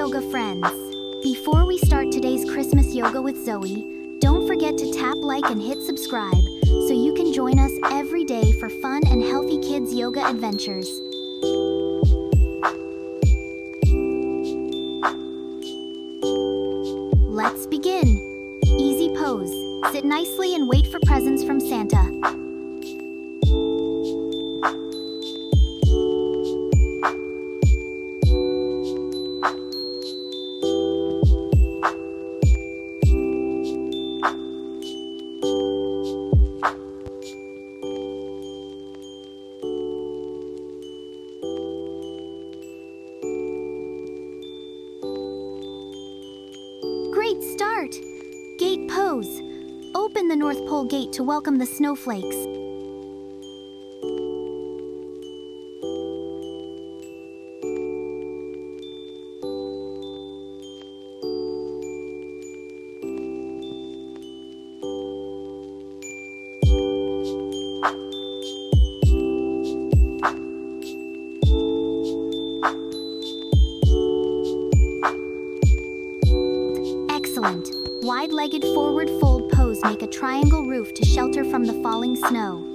yoga friends! Before we start today's Christmas yoga with Zoey, don't forget to tap like and hit subscribe so you can join us every day for fun and healthy kids yoga adventures. Let's begin. Easy pose. Sit nicely and wait for presents from Santa. Great start! Gate pose. Open the North Pole gate to welcome the snowflakes. Excellent. Wide-legged forward fold pose. Make a triangle roof to shelter from the falling snow.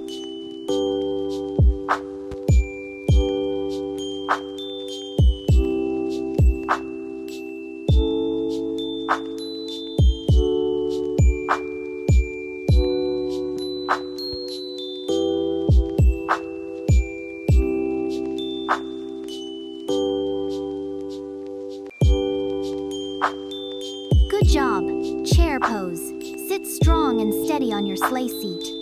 Good job. Chair pose. Sit strong and steady on your sleigh seat.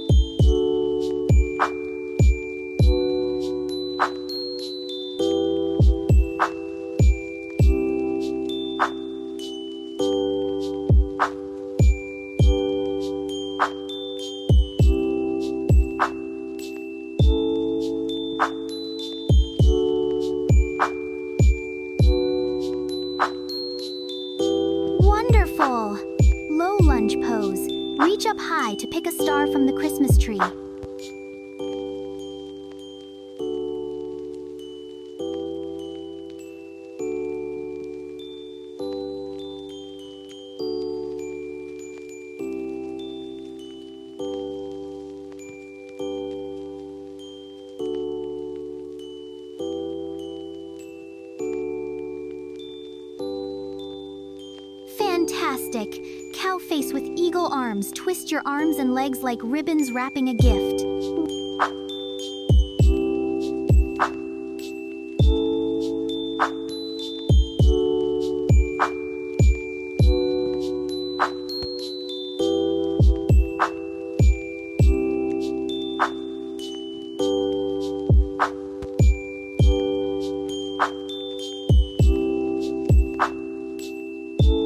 Wonderful! Low lunge pose. Reach up high to pick a star from the Christmas tree. Fantastic! Cow face with eagle arms. Twist your arms and legs like ribbons wrapping a gift.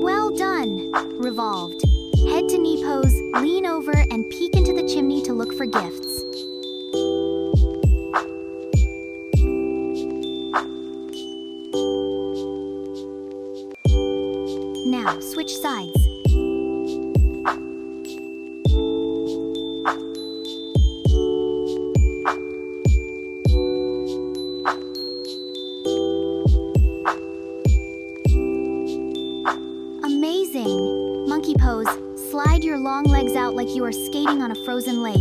Well done! Revolved. Head to knee pose, lean over and peek into the chimney to look for gifts. Now, switch sides. Amazing! Monkey pose. Slide your long legs out like you are skating on a frozen lake.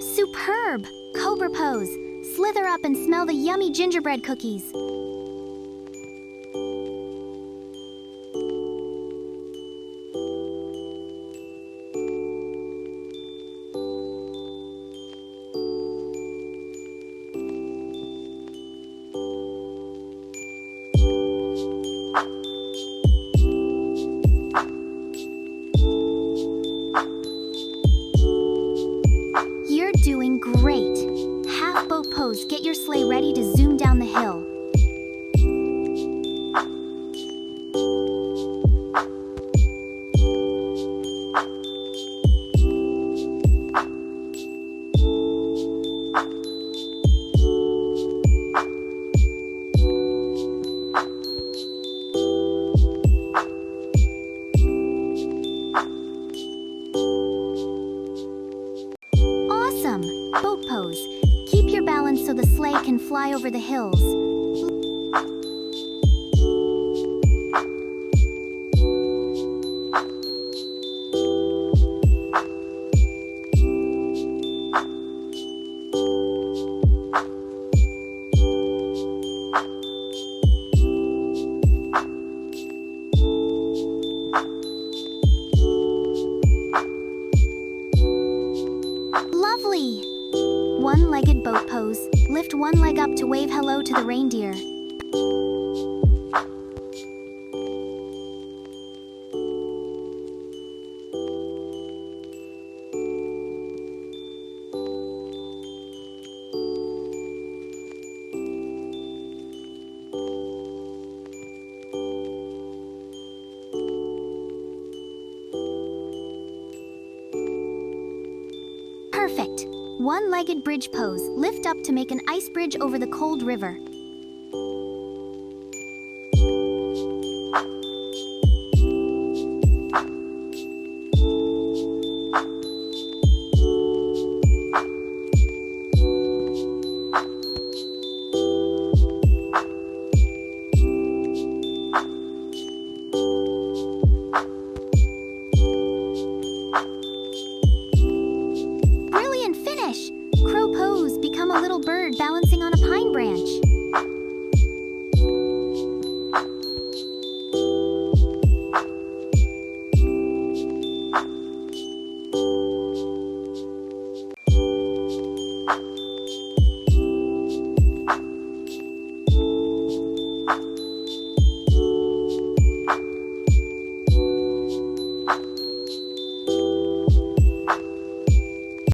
Superb! Cobra pose. Slither up and smell the yummy gingerbread cookies. You're doing great! Half boat pose. Get your sleigh ready to zoom down the hill. pose. Keep your balance so the sleigh can fly over the hills. Lovely! One-legged boat pose. Lift one leg up to wave hello to the reindeer. Perfect! One-legged bridge pose. Lift up to make an ice bridge over the cold river. Brilliant finish! Crow pose. Become a little bird balancing on a pine branch.